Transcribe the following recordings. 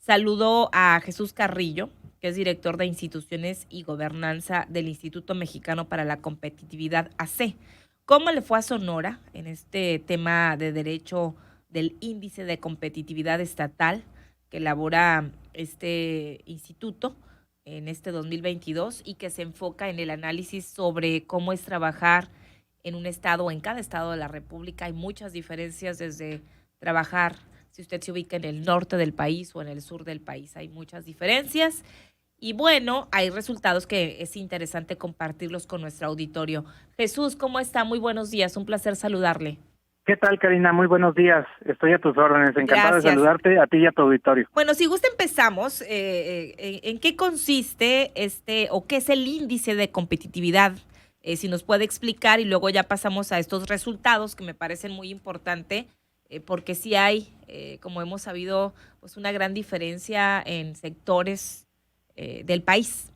Saludo a Jesús Carrillo, que es director de Instituciones y Gobernanza del Instituto Mexicano para la Competitividad AC. ¿Cómo le fue a Sonora en este tema de derecho del índice de competitividad estatal que elabora este instituto en este 2022 y que se enfoca en el análisis sobre cómo es trabajar en un estado o en cada estado de la República? Hay muchas diferencias desde trabajar, si usted se ubica en el norte del país o en el sur del país, hay muchas diferencias. Y bueno, hay resultados que es interesante compartirlos con nuestro auditorio. Jesús, ¿cómo está? Muy buenos días, un placer saludarle. ¿Qué tal, Karina? Muy buenos días. Estoy a tus órdenes. Encantado de Gracias. saludarte a ti y a tu auditorio. Bueno, si gusta empezamos. ¿En qué consiste o qué es el índice de competitividad? Si nos puede explicar y luego ya pasamos a estos resultados que me parecen muy importantes, porque sí hay, como hemos sabido, pues una gran diferencia en sectores del país.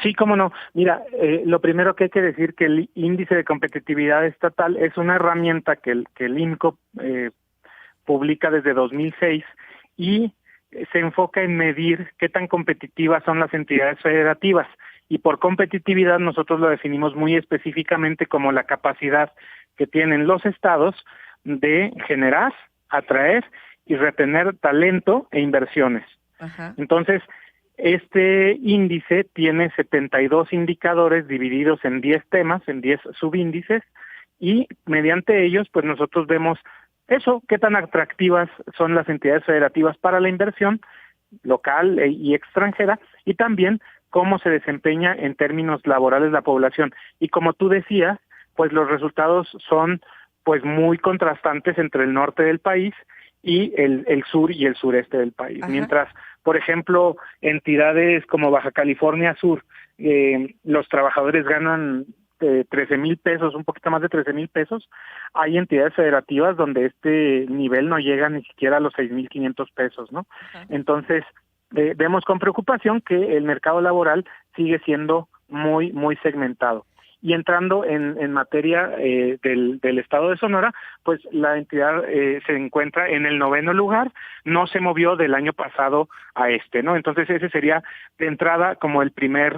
Sí, cómo no. Mira, lo primero que hay que decir que el índice de competitividad estatal es una herramienta que el INCO publica desde 2006 y se enfoca en medir qué tan competitivas son las entidades federativas. Y por competitividad nosotros lo definimos muy específicamente como la capacidad que tienen los estados de generar, atraer y retener talento e inversiones. Ajá. Entonces, este índice tiene 72 indicadores divididos en 10 temas, en 10 subíndices, y mediante ellos, pues nosotros vemos eso, qué tan atractivas son las entidades federativas para la inversión local y extranjera, y también cómo se desempeña en términos laborales la población. Y como tú decías, pues los resultados son pues muy contrastantes entre el norte del país y el sur y el sureste del país. Ajá. Mientras, por ejemplo, entidades como Baja California Sur, los trabajadores ganan 13,000 pesos, un poquito más de 13,000 pesos, hay entidades federativas donde este nivel no llega ni siquiera a los 6,500 pesos, ¿no? Ajá. Entonces, vemos con preocupación que el mercado laboral sigue siendo muy, muy segmentado. Y entrando en materia del estado de Sonora, pues la entidad se encuentra en el 9º lugar, no se movió del año pasado a ¿no? Entonces ese sería de entrada como el primer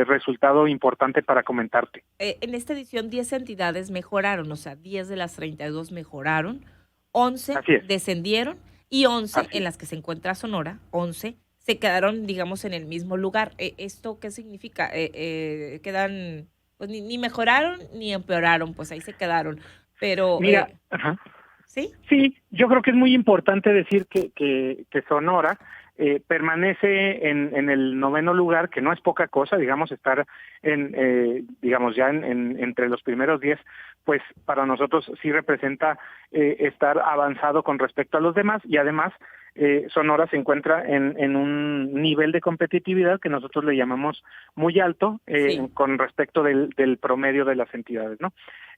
resultado importante para comentarte. En esta edición 10 entidades mejoraron, o sea, 10 de las 32 mejoraron, 11 Así es, descendieron y 11 así en es. las que se encuentra Sonora, 11 se quedaron, digamos, en el mismo lugar. ¿Esto qué significa? Quedan, pues ni mejoraron ni empeoraron, pues ahí se quedaron. Pero, Mira, ajá. ¿sí? Sí, yo creo que es muy importante decir que Sonora permanece en el 9º lugar, que no es poca cosa, digamos, estar digamos, ya entre los primeros 10, pues para nosotros sí representa estar avanzado con respecto a los demás, y además Sonora se encuentra en un nivel de competitividad que nosotros le llamamos muy alto Sí. con respecto del promedio de las entidades, ¿no?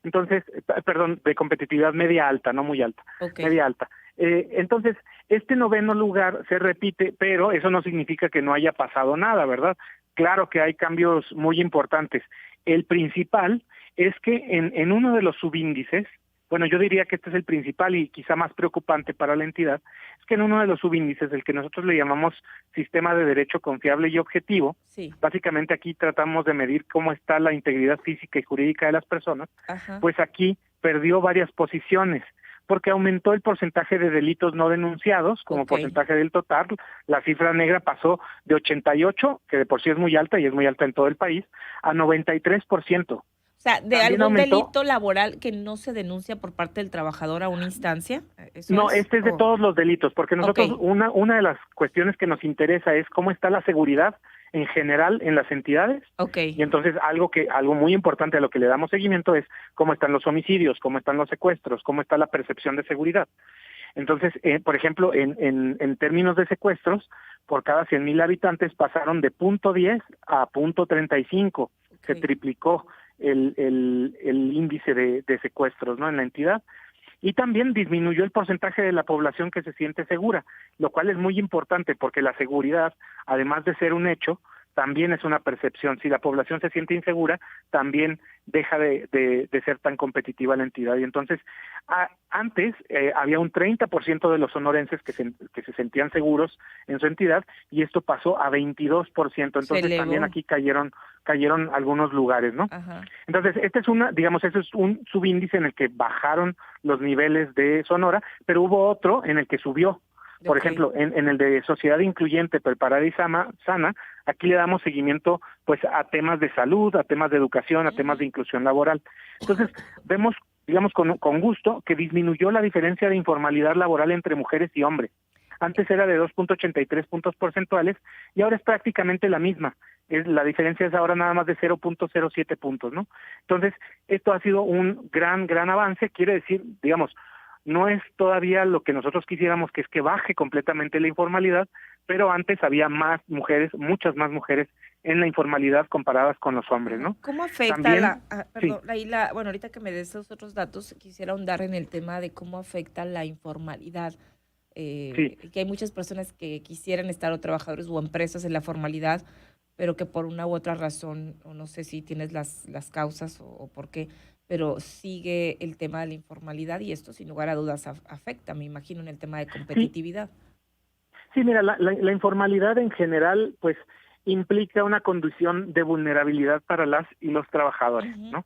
Entonces, perdón, de competitividad media alta, no muy alta, Ok. media alta. Entonces, este 9º lugar se repite, pero eso no significa que no haya pasado nada, ¿verdad? Claro que hay cambios muy importantes. El principal es que en uno de los subíndices, bueno, yo diría que este es el principal y quizá más preocupante para la entidad, es que en uno de los subíndices, el que nosotros le llamamos sistema de derecho confiable y objetivo, Sí. básicamente aquí tratamos de medir cómo está la integridad física y jurídica de las personas, Ajá. pues aquí perdió varias posiciones, porque aumentó el porcentaje de delitos no denunciados como Ok. porcentaje del total. La cifra negra pasó de 88, que de por sí es muy alta y es muy alta en todo el país, a 93%. O sea, ¿de También algún aumentó. delito laboral que no se denuncia por parte del trabajador a una instancia? ¿Eso No, es? este es de todos los delitos, porque Ok, nosotros una de las cuestiones que nos interesa es cómo está la seguridad en general en las entidades, ok. y entonces algo muy importante a lo que le damos seguimiento es cómo están los homicidios, cómo están los secuestros, cómo está la percepción de seguridad. Entonces, por ejemplo, en términos de secuestros, por cada 100,000 habitantes pasaron de 0.10 a 0.35, se Ok. triplicó el índice de secuestros, ¿no?, en la entidad. Y también disminuyó el porcentaje de la población que se siente segura, lo cual es muy importante porque la seguridad, además de ser un hecho, también es una percepción. Si la población se siente insegura, también deja de ser tan competitiva la entidad. Y entonces, antes había un 30% de los sonorenses que se sentían seguros en su entidad, y esto pasó a 22%. Se Entonces también elevó. aquí cayeron algunos lugares, ¿no? Ajá. Entonces, ese es un subíndice en el que bajaron los niveles de Sonora, pero hubo otro en el que subió. Por Ok. ejemplo, en el de Sociedad Incluyente, Preparada y Sana, aquí le damos seguimiento pues a temas de salud, a temas de educación, a temas de inclusión laboral. Entonces, vemos, digamos, con gusto que disminuyó la diferencia de informalidad laboral entre mujeres y hombres. Antes era de 2.83 puntos porcentuales y ahora es prácticamente la misma. La diferencia es ahora nada más de 0.07 puntos, ¿no? Entonces, esto ha sido un gran avance. Quiere decir, digamos, no es todavía lo que nosotros quisiéramos, que es que baje completamente la informalidad, pero antes había más mujeres, muchas más mujeres en la informalidad comparadas con los hombres, Ajá. ¿no? ¿Cómo afecta También, sí, perdón, ahí bueno, ahorita que me des esos otros datos, quisiera ahondar en el tema de cómo afecta la informalidad, sí. que hay muchas personas que quisieran estar, o trabajadores o empresas, en la formalidad, pero que por una u otra razón, o no sé si tienes las causas o por qué, pero sigue el tema de la informalidad, y esto sin lugar a dudas afecta, me imagino, en el tema de Sí, competitividad. sí, mira, la informalidad en general, pues, implica una condición de vulnerabilidad para las y los trabajadores, Ujú. ¿no?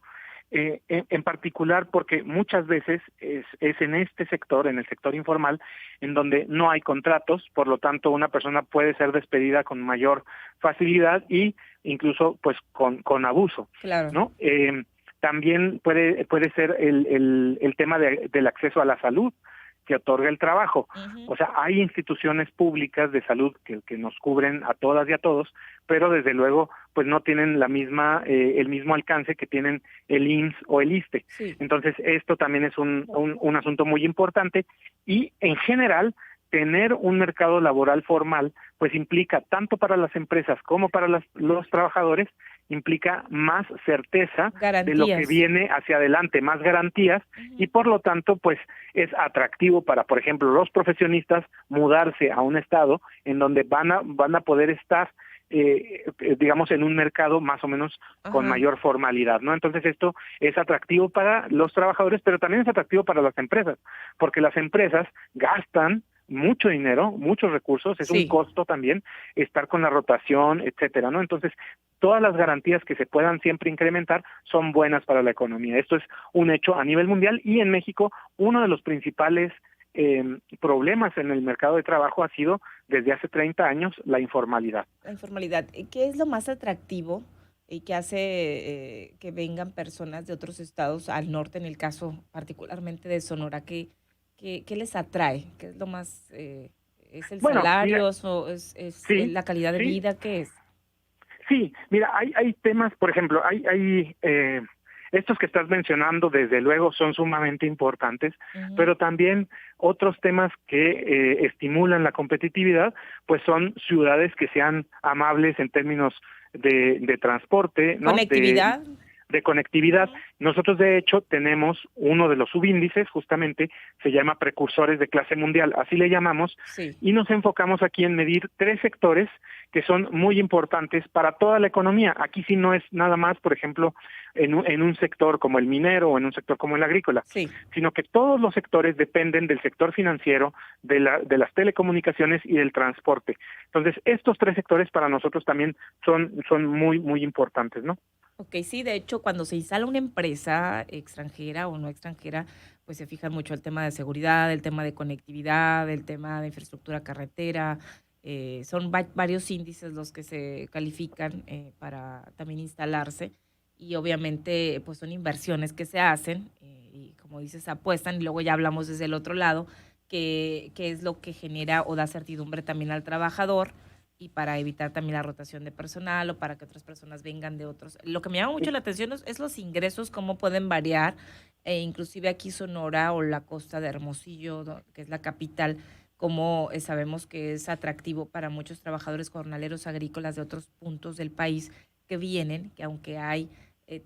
En particular porque muchas veces es en este sector, en el sector informal, en donde no hay contratos, por lo tanto una persona puede ser despedida con mayor facilidad y incluso pues con abuso, Claro. ¿no? También puede ser el tema del acceso a la salud que otorga el trabajo. Ujú. O sea, hay instituciones públicas de salud que nos cubren a todas y a todos, pero desde luego pues no tienen el mismo alcance que tienen el IMSS o el ISSSTE. Sí. Entonces esto también es un asunto muy importante, y en general tener un mercado laboral formal pues implica, tanto para las empresas como para los trabajadores, implica más certeza de lo que Garantías. viene hacia adelante, más garantías, y Ujú. por lo tanto pues es atractivo para, por ejemplo, los profesionistas mudarse a un estado en donde van a poder estar digamos, en un mercado más o menos con Ajá. mayor formalidad, ¿no? Entonces esto es atractivo para los trabajadores, pero también es atractivo para las empresas, porque las empresas gastan mucho dinero, muchos recursos, es un Sí. costo también estar con la rotación, etcétera, ¿no? Entonces, todas las garantías que se puedan siempre incrementar son buenas para la economía. Esto es un hecho a nivel mundial, y en México uno de los principales problemas en el mercado de trabajo ha sido desde hace 30 años la informalidad. La informalidad. ¿Qué es lo más atractivo y que hace que vengan personas de otros estados al norte, en el caso particularmente de Sonora? ¿Qué les atrae? ¿Qué es lo más, es el Bueno, mira, salario, o es sí, la calidad de sí, vida? ¿Qué es? sí, mira, hay temas, por ejemplo, hay estos que estás mencionando, desde luego son sumamente importantes, Ujú. pero también otros temas que estimulan la competitividad, pues son ciudades que sean amables en términos de transporte, ¿no? Conectividad. De conectividad. Ujú. Nosotros, de hecho, tenemos uno de los subíndices, justamente, se llama precursores de clase mundial, así le llamamos, Sí. y nos enfocamos aquí en medir 3 sectores que son muy importantes para toda la economía. Aquí sí no es nada más, por ejemplo, en un sector como el minero o en un sector como el agrícola, Sí. sino que todos los sectores dependen del sector financiero, de las telecomunicaciones y del transporte. Entonces, estos 3 sectores para nosotros también son muy importantes, ¿no? Ok, sí, de hecho, cuando se instala una empresa extranjera o no extranjera, pues se fijan mucho el tema de seguridad, el tema de conectividad, el tema de infraestructura carretera. Son varios índices los que se califican para también instalarse, y obviamente pues son inversiones que se hacen, y como dices, apuestan, y luego ya hablamos desde el otro lado, que es lo que genera o da certidumbre también al trabajador, y para evitar también la rotación de personal, o para que otras personas vengan de otros. Lo que me llama mucho la atención es los ingresos, cómo pueden variar, inclusive aquí Sonora o la costa de Hermosillo, que es la capital, como sabemos que es atractivo para muchos trabajadores jornaleros agrícolas de otros puntos del país que vienen, que aunque hay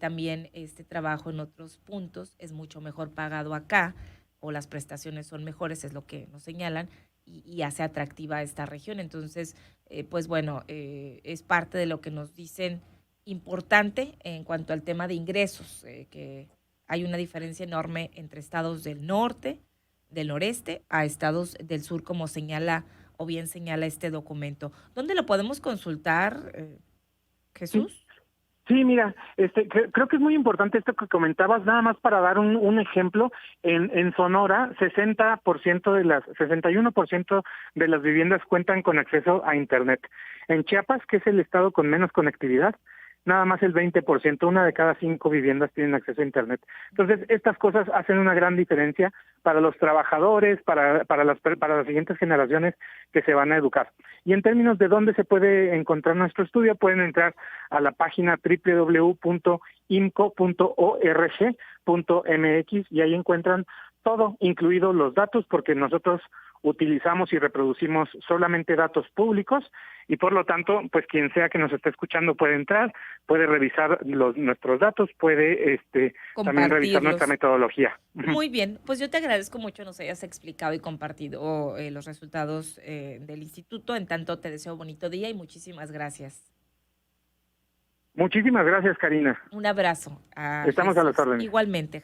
también este trabajo en otros puntos, es mucho mejor pagado acá, o las prestaciones son mejores, es lo que nos señalan, y hace atractiva esta región. Entonces, pues bueno, es parte de lo que nos dicen importante en cuanto al tema de ingresos, que hay una diferencia enorme entre estados del norte, del noreste, a estados del sur, como señala o bien señala este documento. ¿Dónde lo podemos consultar, Sí, Jesús? sí, mira, creo que es muy importante esto que comentabas, nada más para dar un ejemplo, en Sonora, 61% de las viviendas cuentan con acceso a Internet. En Chiapas, que es el estado con menos conectividad, nada más el 20%, una de cada 5 viviendas tienen acceso a Internet. Entonces, estas cosas hacen una gran diferencia para los trabajadores, para las siguientes generaciones que se van a educar. Y en términos de dónde se puede encontrar nuestro estudio, pueden entrar a la página www.imco.org.mx y ahí encuentran todo, incluidos los datos, porque nosotros utilizamos y reproducimos solamente datos públicos y por lo tanto, pues quien sea que nos esté escuchando puede entrar, puede revisar nuestros datos, puede también revisar nuestra Compartirlos. metodología. Muy bien, pues yo te agradezco mucho nos hayas explicado y compartido los resultados del instituto. En tanto, te deseo bonito día y muchísimas gracias. Muchísimas gracias, Karina. Un abrazo a Estamos a las Jesús. órdenes. Igualmente.